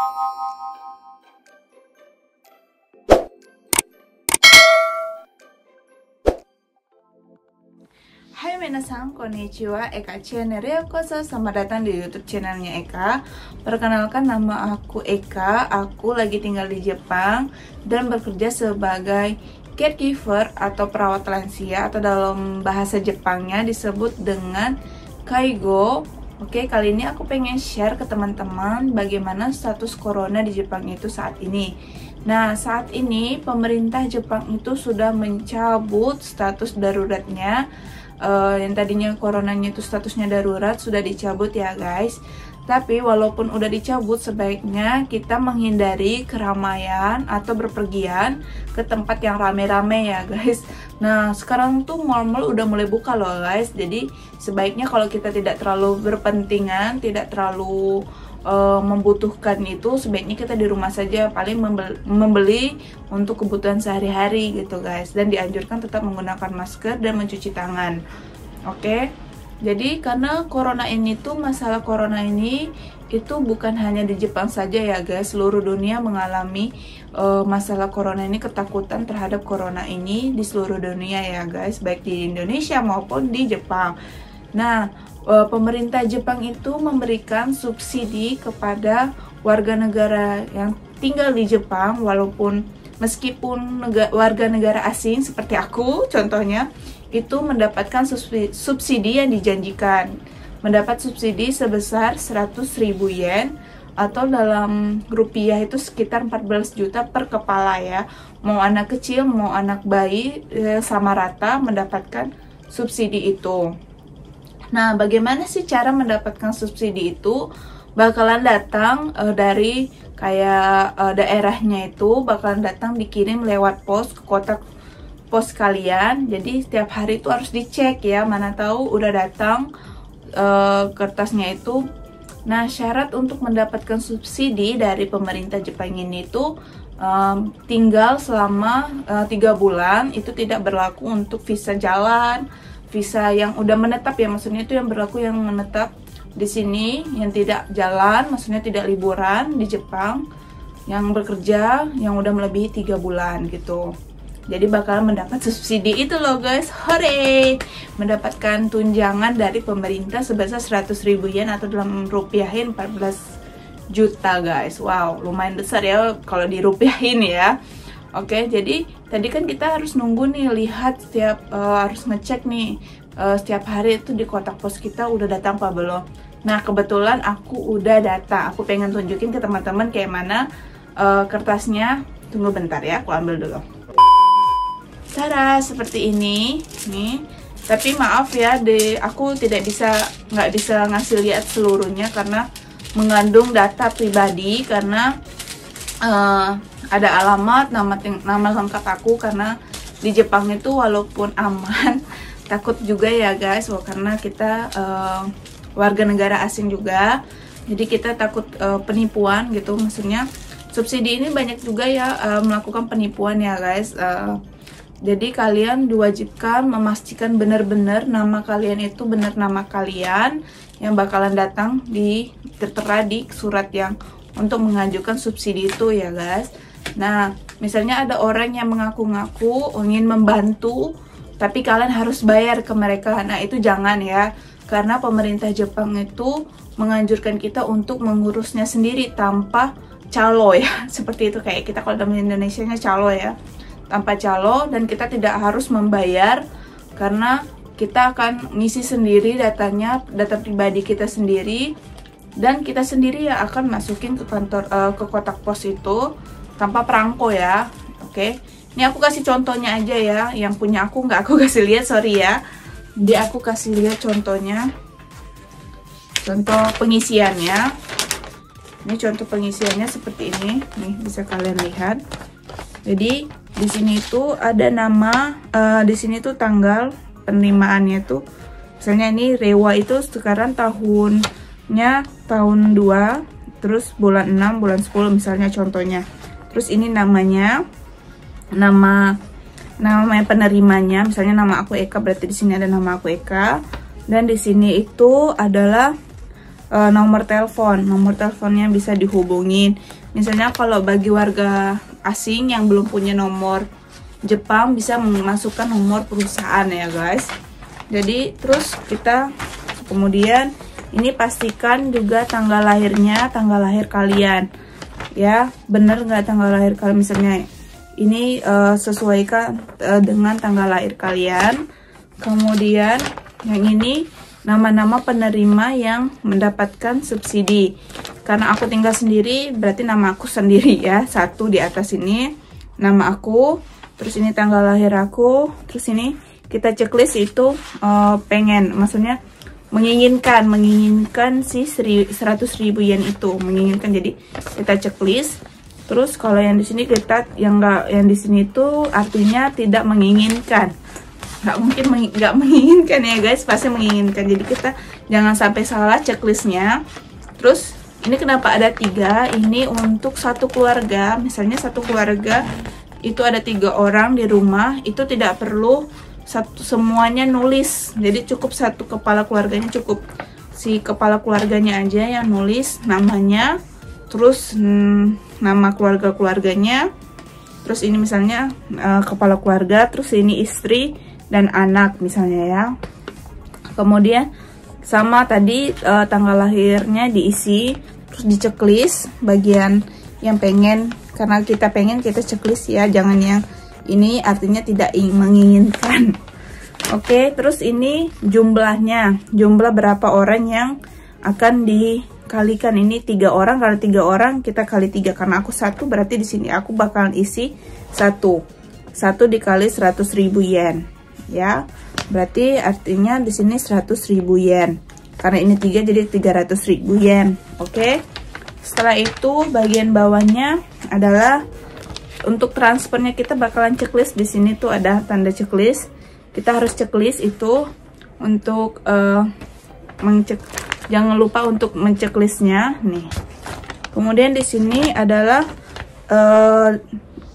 Hai minasan, konnichiwa, Eka channel Ryokoso. Selamat datang di YouTube channelnya Eka. Perkenalkan, nama aku Eka. Aku lagi tinggal di Jepang dan bekerja sebagai caregiver atau perawat lansia, atau dalam bahasa Jepangnya disebut dengan kaigo. Oke, kali ini aku pengen share ke teman-teman bagaimana status corona di Jepang itu saat ini. Nah, saat ini pemerintah Jepang itu sudah mencabut status daruratnya. Yang tadinya coronanya itu statusnya darurat sudah dicabut ya guys. Tapi walaupun udah dicabut, sebaiknya kita menghindari keramaian atau berpergian ke tempat yang rame-rame ya guys. Nah, sekarang tuh mall-mall udah mulai buka loh guys. Jadi sebaiknya kalau kita tidak terlalu berpentingan, tidak terlalu membutuhkan itu, sebaiknya kita di rumah saja, paling membeli untuk kebutuhan sehari-hari gitu guys. Dan dianjurkan tetap menggunakan masker dan mencuci tangan. Oke. Jadi karena corona ini tuh, masalah corona ini itu bukan hanya di Jepang saja ya guys. Seluruh dunia mengalami masalah corona ini, ketakutan terhadap corona ini di seluruh dunia ya guys, baik di Indonesia maupun di Jepang. Nah, pemerintah Jepang itu memberikan subsidi kepada warga negara yang tinggal di Jepang, walaupun meskipun warga negara asing seperti aku contohnya, itu mendapatkan subsidi yang dijanjikan. Mendapat subsidi sebesar 100.000 yen, atau dalam rupiah itu sekitar 14 juta per kepala ya. Mau anak kecil, mau anak bayi, sama rata mendapatkan subsidi itu. Nah, bagaimana sih cara mendapatkan subsidi itu? Bakalan datang dari kayak daerahnya itu bakalan datang dikirim lewat pos ke kotak pos kalian. Jadi setiap hari itu harus dicek ya, mana tahu udah datang kertasnya itu. Nah, syarat untuk mendapatkan subsidi dari pemerintah Jepang ini itu tinggal selama 3 bulan. Itu tidak berlaku untuk visa jalan, visa yang udah menetap ya, maksudnya itu yang berlaku yang menetap di sini, yang tidak jalan, maksudnya tidak liburan di Jepang, yang bekerja yang udah melebihi 3 bulan gitu. Jadi bakal mendapat subsidi itu loh guys. Hore! Mendapatkan tunjangan dari pemerintah sebesar 100.000 yen, atau dalam rupiahin 14 juta guys. Wow, lumayan besar ya kalau dirupiahin ya. Oke, jadi tadi kan kita harus nunggu nih, lihat setiap harus ngecek nih setiap hari itu di kotak pos kita udah datang apa belum. Nah, kebetulan aku udah datang. Aku pengen tunjukin ke teman-teman kayak mana kertasnya. Tunggu bentar ya, aku ambil dulu. Cara seperti ini nih. Tapi maaf ya, aku nggak bisa ngasih lihat seluruhnya karena mengandung data pribadi, karena ada alamat, nama lengkap aku, karena di Jepang itu walaupun aman takut juga ya guys, karena kita warga negara asing juga, jadi kita takut penipuan gitu. Maksudnya subsidi ini banyak juga ya melakukan penipuan ya guys. Jadi kalian diwajibkan memastikan benar-benar nama kalian itu benar nama kalian yang bakalan datang tertera di surat yang untuk mengajukan subsidi itu ya guys. Nah, misalnya ada orang yang mengaku-ngaku ingin membantu, tapi kalian harus bayar ke mereka. Nah, itu jangan ya, karena pemerintah Jepang itu menganjurkan kita untuk mengurusnya sendiri tanpa calo ya. Seperti itu, kayak kita kalau dalam Indonesianya calo ya. Tanpa calo, dan kita tidak harus membayar karena kita akan ngisi sendiri datanya, data pribadi kita sendiri, dan kita sendiri ya akan masukin ke kantor ke kotak pos itu tanpa perangko ya. Oke, ini aku kasih contohnya aja ya, yang punya aku nggak aku kasih lihat, sorry ya. Jadi aku kasih lihat contohnya, contoh pengisiannya. Ini contoh pengisiannya seperti ini, nih bisa kalian lihat. Jadi di sini itu ada nama, di sini tuh tanggal penerimaannya tuh, misalnya ini Rewa itu sekarang tahunnya tahun 2, terus bulan 6, bulan 10 misalnya contohnya. Terus ini nama penerimanya, misalnya nama aku Eka, berarti di sini ada nama aku Eka, dan di sini itu adalah nomor teleponnya bisa dihubungin. Misalnya kalau bagi warga asing yang belum punya nomor Jepang, bisa memasukkan nomor perusahaan ya guys. Jadi terus kita kemudian ini pastikan juga tanggal lahirnya, tanggal lahir kalian ya, bener nggak tanggal lahir kalian. Misalnya ini sesuaikan dengan tanggal lahir kalian. Kemudian yang ini nama-nama penerima yang mendapatkan subsidi. Karena aku tinggal sendiri, berarti nama aku sendiri ya. Satu di atas ini nama aku, terus ini tanggal lahir aku, terus ini kita checklist itu maksudnya menginginkan si 100.000 yen itu, menginginkan. Jadi kita checklist. Terus kalau yang di sini yang di sini itu artinya tidak menginginkan. Nggak mungkin nggak menginginkan ya guys, pasti menginginkan. Jadi kita jangan sampai salah checklistnya. Terus ini kenapa ada 3? Ini untuk satu keluarga. Misalnya satu keluarga itu ada 3 orang di rumah, itu tidak perlu semuanya nulis. Jadi cukup satu kepala keluarganya, cukup si kepala keluarganya aja yang nulis namanya, terus nama keluarganya, terus ini misalnya kepala keluarga, terus ini istri dan anak misalnya ya. Kemudian sama tadi tanggal lahirnya diisi, terus di checklist bagian yang pengen, karena kita pengen kita checklist ya, jangan yang ini artinya tidak menginginkan. Oke, terus ini jumlah berapa orang yang akan dikalikan. Ini 3 orang, kalau 3 orang kita kali 3, karena aku 1 berarti di sini aku bakalan isi 1 dikali 100.000 yen ya, berarti artinya di sini 100.000 yen, karena ini 3 jadi 300.000 yen. Oke, setelah itu bagian bawahnya adalah untuk transfernya, kita bakalan checklist. Di sini tuh ada tanda checklist, kita harus checklist itu untuk jangan lupa untuk menceklisnya nih. Kemudian di sini adalah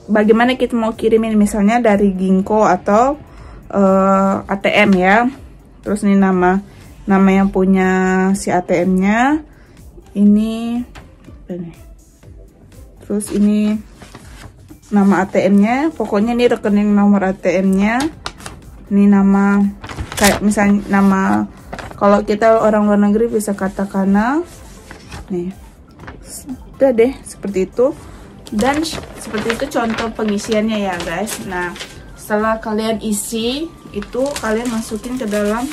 bagaimana kita mau kirimin, misalnya dari Ginko atau ATM ya. Terus ini nama yang punya si ATM-nya ini. Terus ini nama ATM-nya, pokoknya ini rekening nomor ATM-nya. Ini nama, kayak misalnya nama, kalau kita orang luar negeri bisa katakana nih. Udah deh, seperti itu. Dan seperti itu contoh pengisiannya ya guys. Nah, setelah kalian isi itu, kalian masukin ke dalam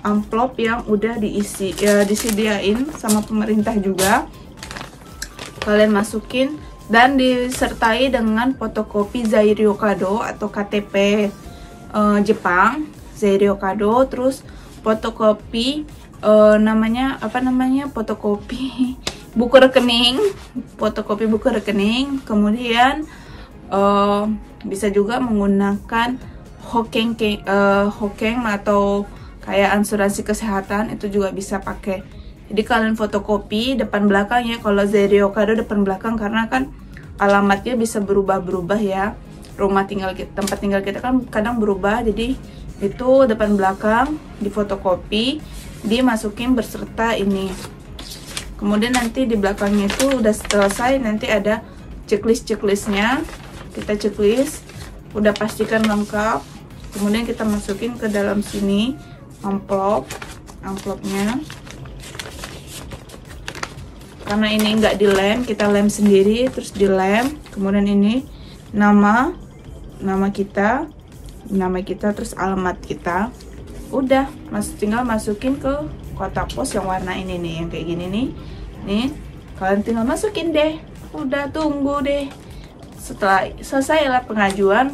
amplop yang udah diisi ya, disediain sama pemerintah juga. Kalian masukin dan disertai dengan fotokopi Zairyo-kado atau KTP Jepang, Zairyo-kado, terus fotokopi fotokopi buku rekening, kemudian bisa juga menggunakan hokeng atau kayak asuransi kesehatan, itu juga bisa pakai. Jadi kalian fotokopi depan belakang ya, kalau Zairyo-kado depan belakang, karena kan alamatnya bisa berubah-berubah ya. Tempat tinggal kita kan kadang berubah, jadi itu depan belakang difotokopi, dimasukin berserta ini. Kemudian nanti di belakangnya itu udah selesai, nanti ada checklistnya. Kita checklist, udah pastikan lengkap, kemudian kita masukin ke dalam sini amplopnya. Karena ini nggak dilem, kita lem sendiri, terus dilem. Kemudian ini nama kita, terus alamat kita. Udah, tinggal masukin ke kotak pos yang warna ini nih, yang kayak gini nih. Kalian tinggal masukin deh. Udah, tunggu deh. Setelah selesai lah pengajuan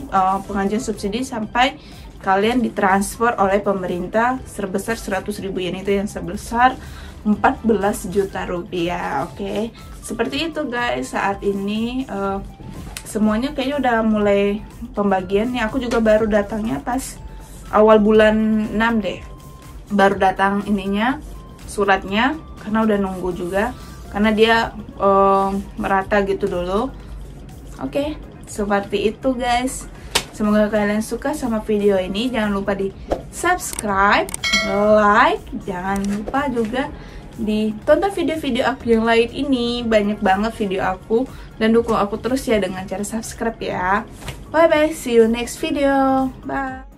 subsidi, sampai kalian ditransfer oleh pemerintah sebesar 100.000 yen, itu yang sebesar 14 juta rupiah. Oke, seperti itu guys. Saat ini semuanya kayaknya udah mulai pembagiannya. Aku juga baru datangnya pas awal bulan 6 deh, baru datang ininya, suratnya, karena udah nunggu juga, karena dia merata gitu dulu. Oke, seperti itu guys. Semoga kalian suka sama video ini. Jangan lupa di subscribe, like, jangan lupa juga ditonton video-video aku yang lain ini. Banyak banget video aku, dan dukung aku terus ya dengan cara subscribe ya. Bye bye, see you next video. Bye.